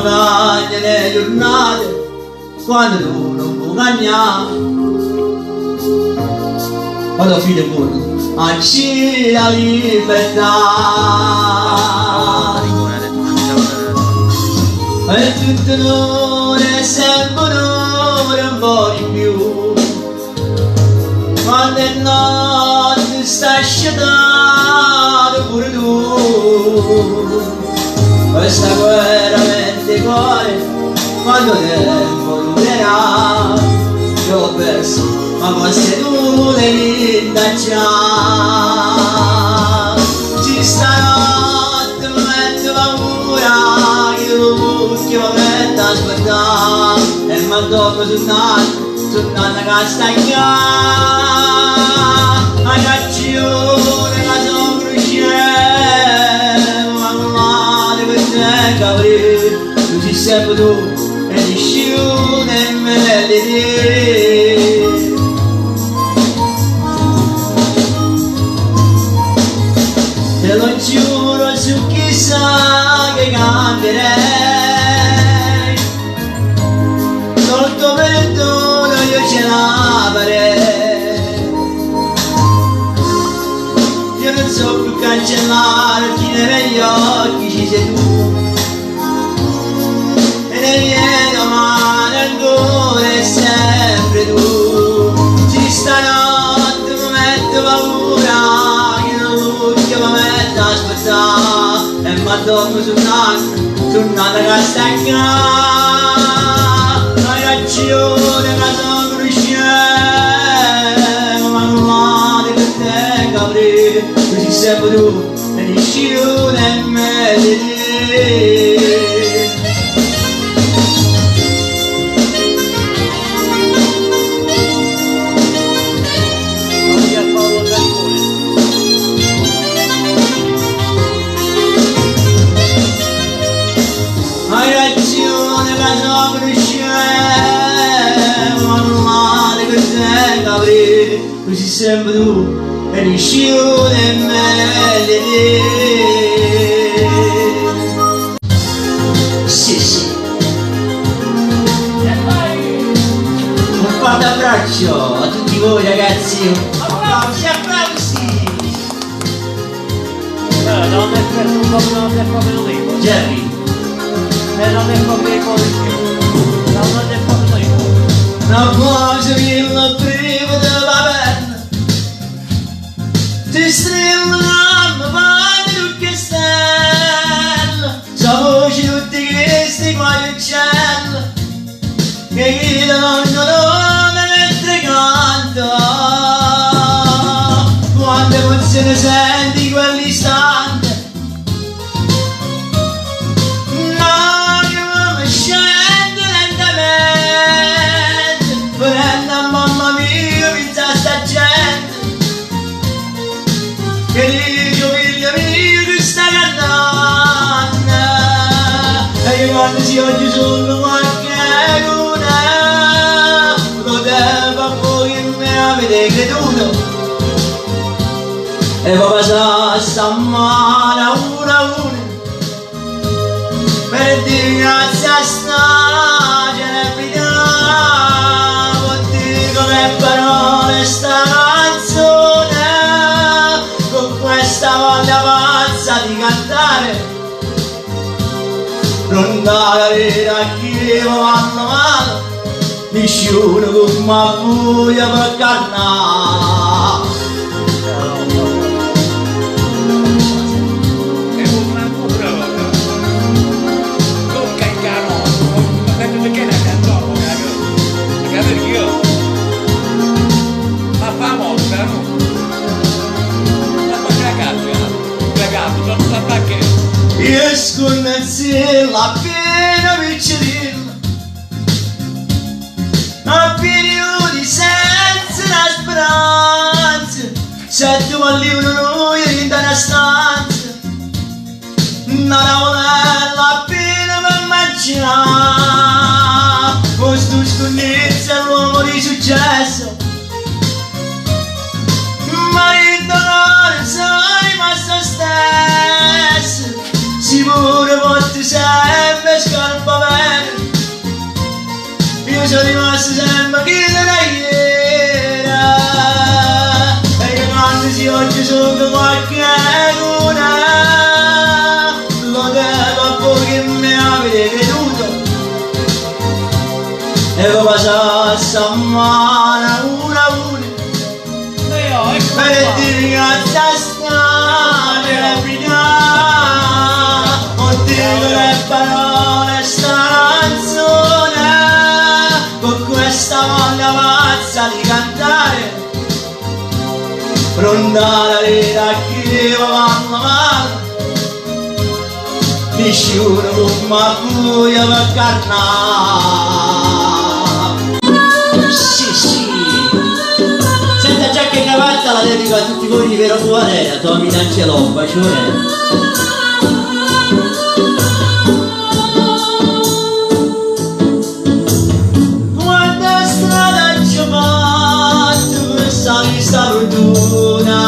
magaglia le giornate quando tu non puoi cagnare. Vado fine buono, acci la libertà. E tutto l'ore sempre un'ora un po' di più. Quando è notte stai scedato pure tu. Questa guerra mente cuore, quando tempo durerà. Io ho perso, ma forse tu devi indaggiare. Ci stanotte mi metto paura, che tu che mi metto a aspettare. E mi addormo sul naso che stagnare. La caccione che sono cresciuto, ma non per te capire. Tu ci sei tu e nessuno è meglio di te. Te lo giuro su chissà che cambierei. Sotto perdono io ce la farei. Io non so più cancellare chi negli occhi ci sei tu. E nei miei domani ancora e sempre tu. Ci stanotte mi metto paura, che non che mi metto a aspettare. E mi addormo sul naso che stagnare. La caccione che sono cresciuto, ma non vale per te capire. Tu ci sei tu e nessuno è meglio di te. Hai ragione che sono cresciuto, ma non male per te capire. Tu ci sei tu e nessuno è meglio di te. Sì, sì. Un forte abbraccio a tutti voi ragazzi. Applausi, applausi. Non è proprio lì. Jerry. Non è proprio così. Non è proprio lì. Non puoi il primo della penna. Ti strillo non mi fanno che stella. Sono voci tutti questi qua in cielo che gridano il mio nome mentre canto. Quante emozioni senti quell'istante. Che dico figlio mio che stai cantando. E che quando si oggi solo qualche luna lo tempo a voi che me avete creduto. E poi passa sta mano una a una per dire grazie a sta celebrità. Vuol dire come parole sta canzone. Questa voglia pazza di cantare non dare a chi lo vanno male, nessuno come a voi per cantare. Io scornezzi la piena piccerilla, a periodi senza una speranza. Se tu voglio noi in una stanza, una tavolella piena per mangiare. Questo scornezzi è l'uomo di successo, ma il dolore sono rimasto stesso. Sicuro volte sempre scarpa poi sono rimasto sempre chi da ieri e che quando si oggi sono qualche luna lo devo a voi che mi avete veduto e lo passassa a mano una per dire che a stare la vita non dico le parole sta canzone con questa voglia pazza di cantare pronta la vita a chi deve vanno male mi sciuro come a buio per carnare sì sì senta giacca e cravatta la dedico a tutti voi di Vero Cuore a Tommy D'Angelo un bacione. Questa fortuna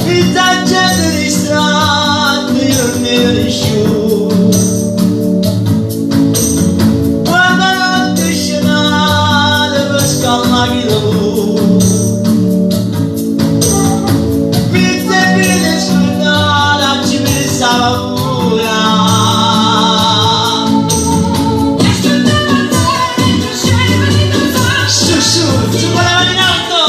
il gente distratto io non ne riuscivo quando non ti scenate per scalare il lavoro mi devi scordare ci pensava paura su quella mano in alto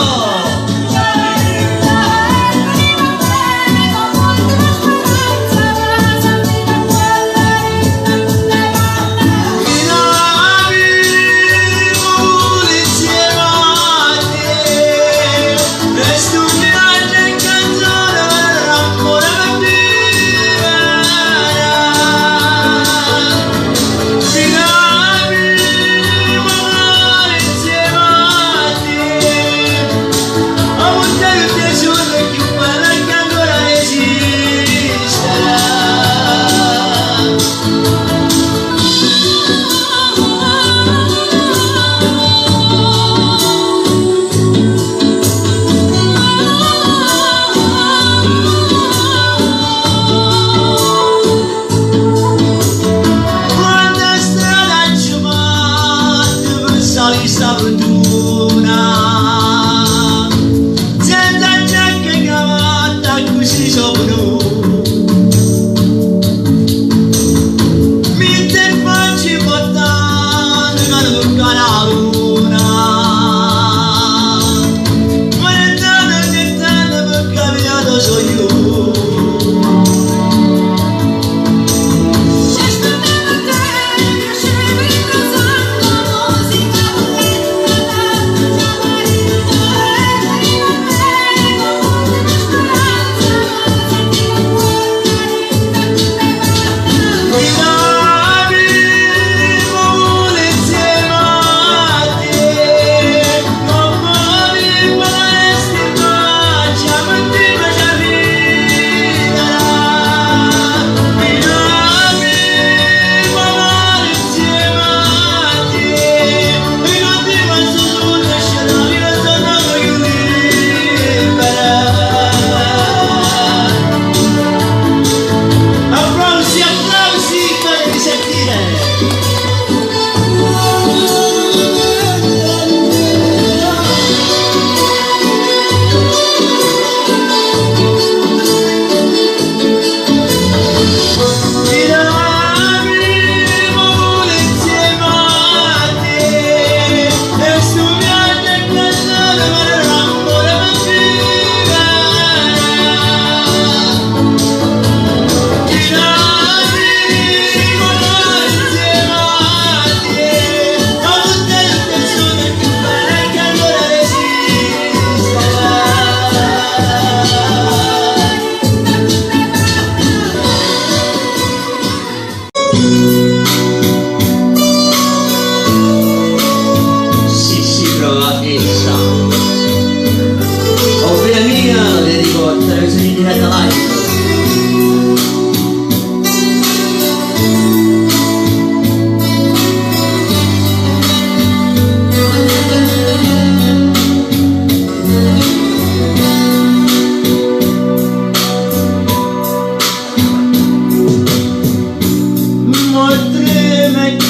questa fortuna senza giacca e cravatta così sono mi te faccio portare che non tocca la luna ma è tanto che tanto per camminato so io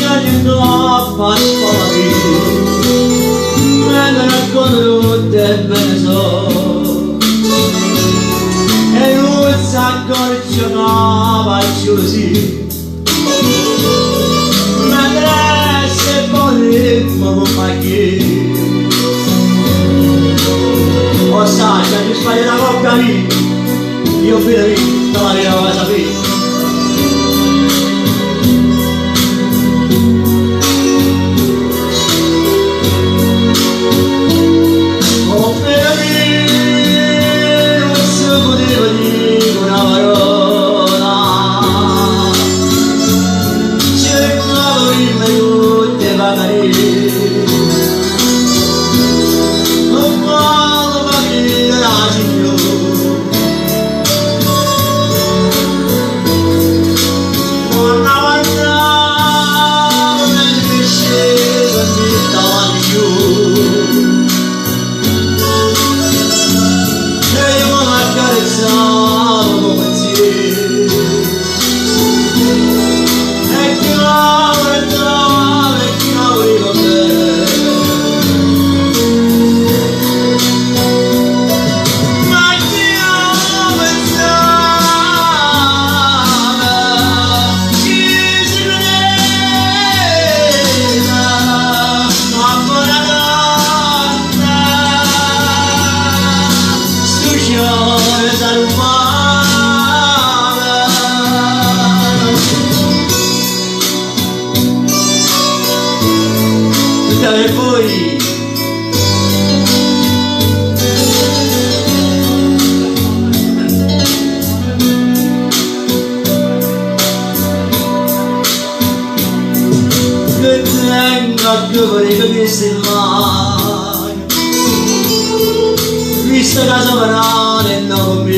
aiutò a pasqualare, me ne racconto tutte bene so, e non si accorcionava così, mentre se volevamo fare. O sai, se ti sbagli la cocca lì, io vedo lì, te la vedo cosa sapere. E poi che tengo a cuore che mi si mai vista casa banale non con me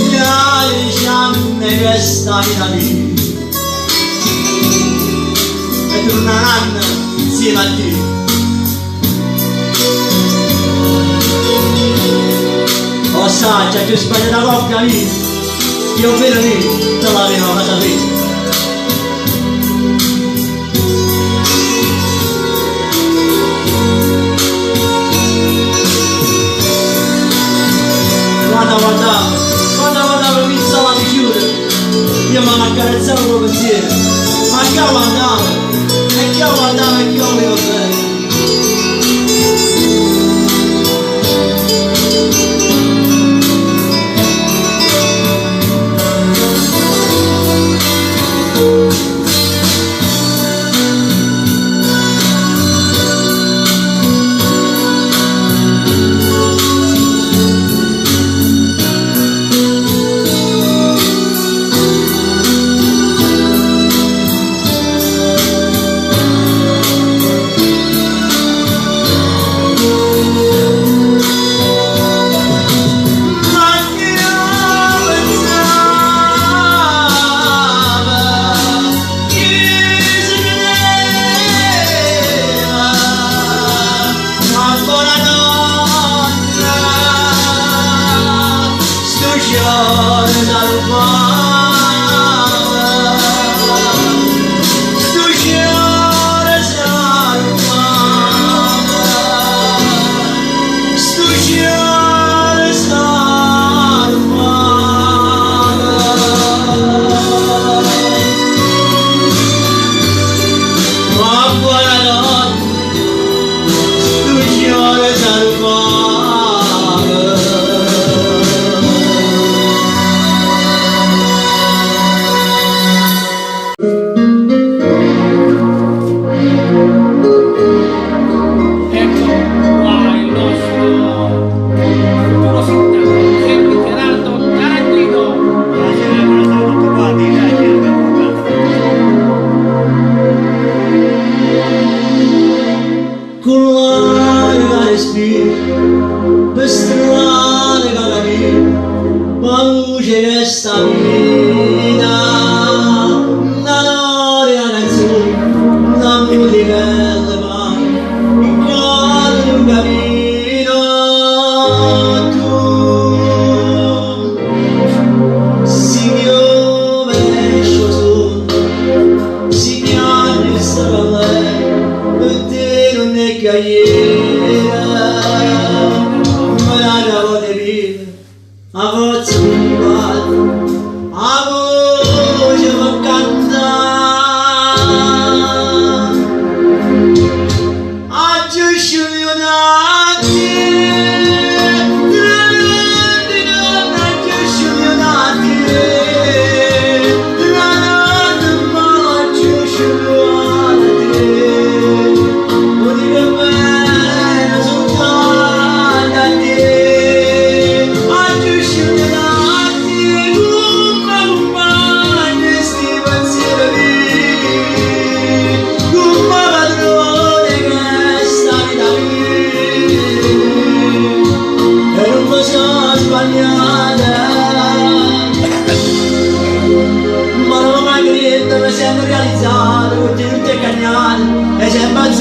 gli altri anni che stai da me e torneranno insieme a te. O sai, c'è più sbagliata la cocca lì, io vedo lì, te la vedo a casa lì. Quando mi stava di chiudere, io mi accarezzavo il mio pensiero, ma che guardavo? E che guardavo e che volevo bene.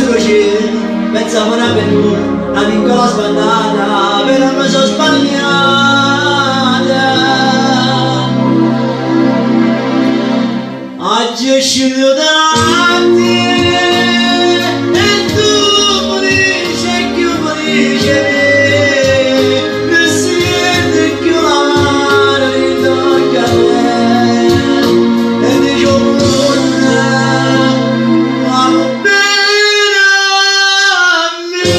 sullo cielo, pensavo una avventura, una piccola spandata, però mi sono sbagliata. Oggi è uscito da te e tu felice più felice non siete più la mano di tocca a te e dico ma bene a me.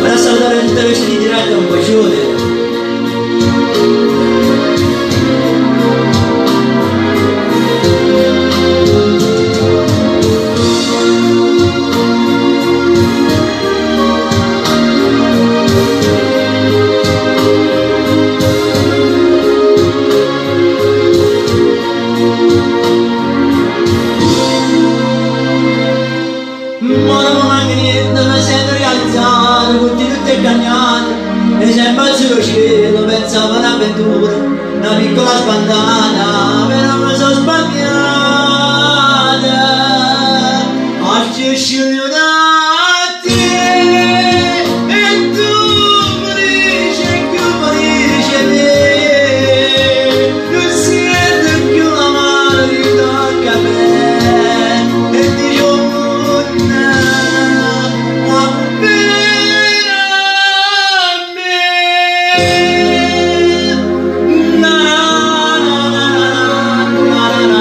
Ora salutare tutte le voci di diretta un bacione. Ma non manca niente, mi sento realizzato, tutti ingannati, e sempre sullo cielo pensavo un'avventura, una piccola spandata, però mi sono sbagliata. Oggi è uscito da te e tu felice più felice me, non siete più la mano di tocca a me e dico ma bene a me. Na na na na na na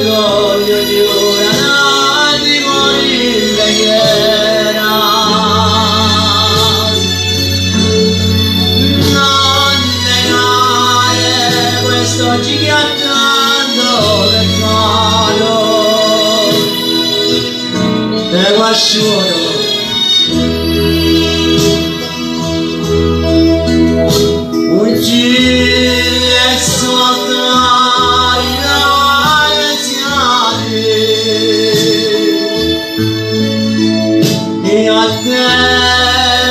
Voglio di ora nati morire preghiera, non negare questo gigantando peccato, te guasciuto un giro e soltare e a te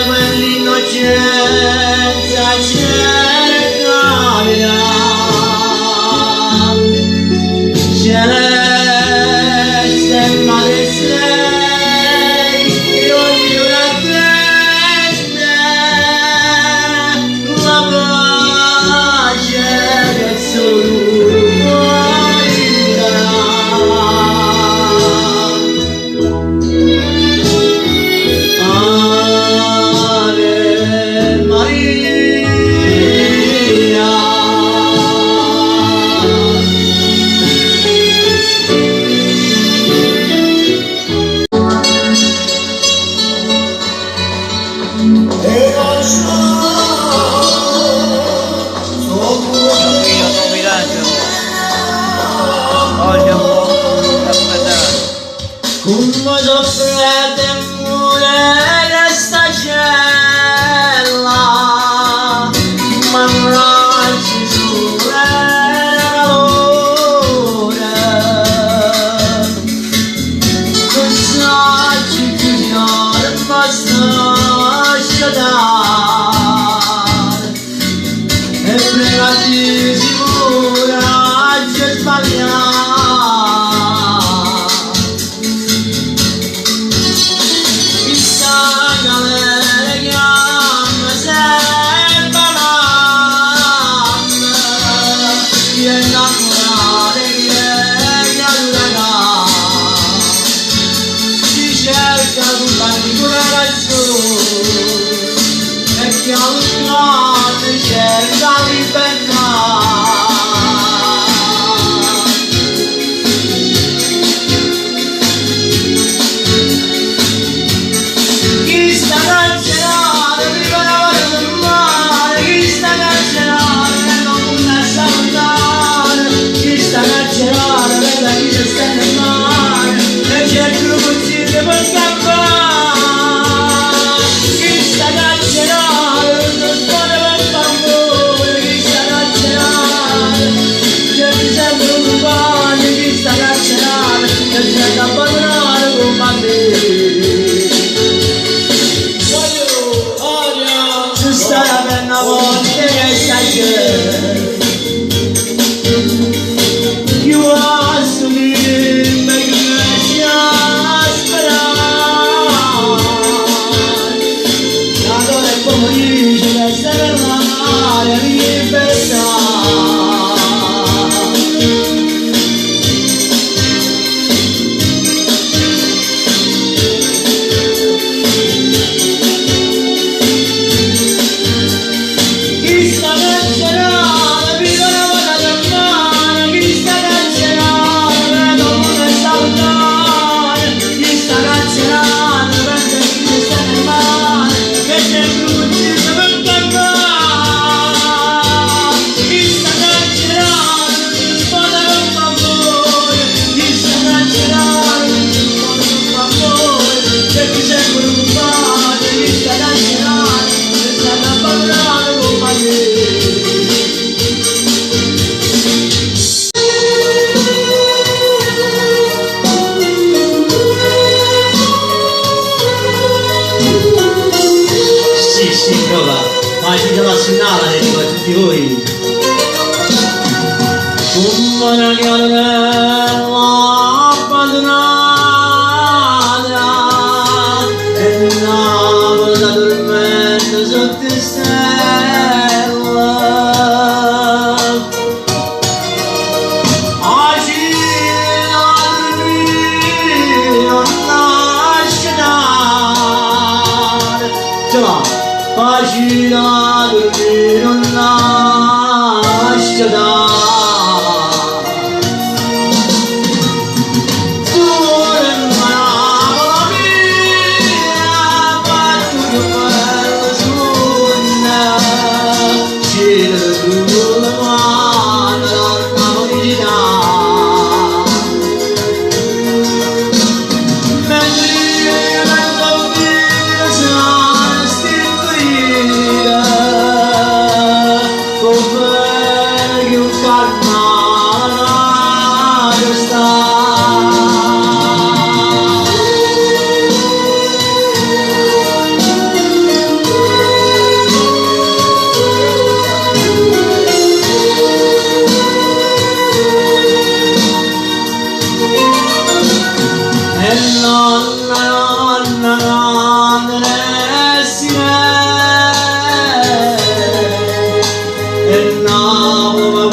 quell'innocenza cercavila celeste madre sei io di una testa la pace che solo puoi dare. Come soffrete pure questa cella, ma non ci sono calore, non so ci chiudiamo. risposta sciatare e pregati sicura c'è sbagliare chissà che le chiama sempre mamma chi è innamorata chi è cerca tutta una ragione e che a un grande cerca libertà chi sta carcerato prima la voglia del mare chi sta carcerato e non può salutare chi sta carcerato veda chi si sta nel mare e cerca un cucino per campare chi sta carcerato non scuola per favore chi sta carcerato c'è chi sente un bagno chi sta carcerato e c'è da abbandonare con bambini se stai a penna volte che stai che you are so deep make me come dice l'essere mare libertà chi sta carcerato viva la voglia del mare chi sta carcerato vedo come salutare chi sta carcerato prende chi sta nel mare che c'è cucino per campare chi sta carcerato non risponde per favore chi sta carcerato non risponde per favore c'è chi segue un padre chi sta carcerato e sta abbandonato con padre sì, prova, facile la suonata, le dico a tutti voi. Una caramella abbandonata e Napoli da dormendo sotto stelle. Oggi la dormire non lascia andare. Ce l'ha. Facile a dormire non lascia dare tu imparavo la mia fatto che bella suona c'era sulla mano la felicità mentre io vengo via sono stinguita con bene che un carnaio sta e nonna e Napoli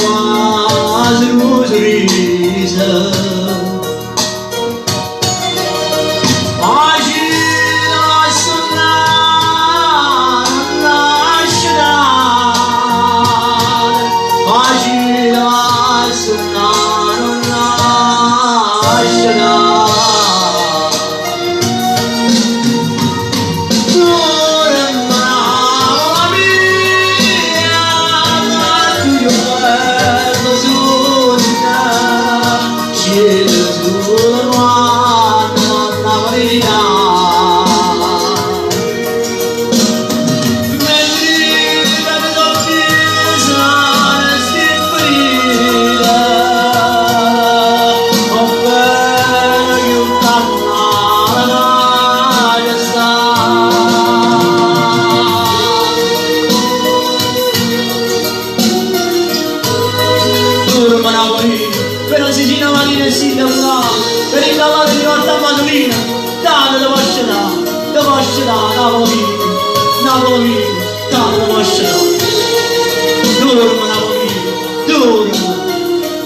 quasi un sorriso oggi non lascio andare non lascio dare oggi non lascio andare non lascio dare per la Sicina Marina e Sindaco là, per il cavallo di Porta Madolina, tanto da poscerà, Napoli, tanto da poscerà.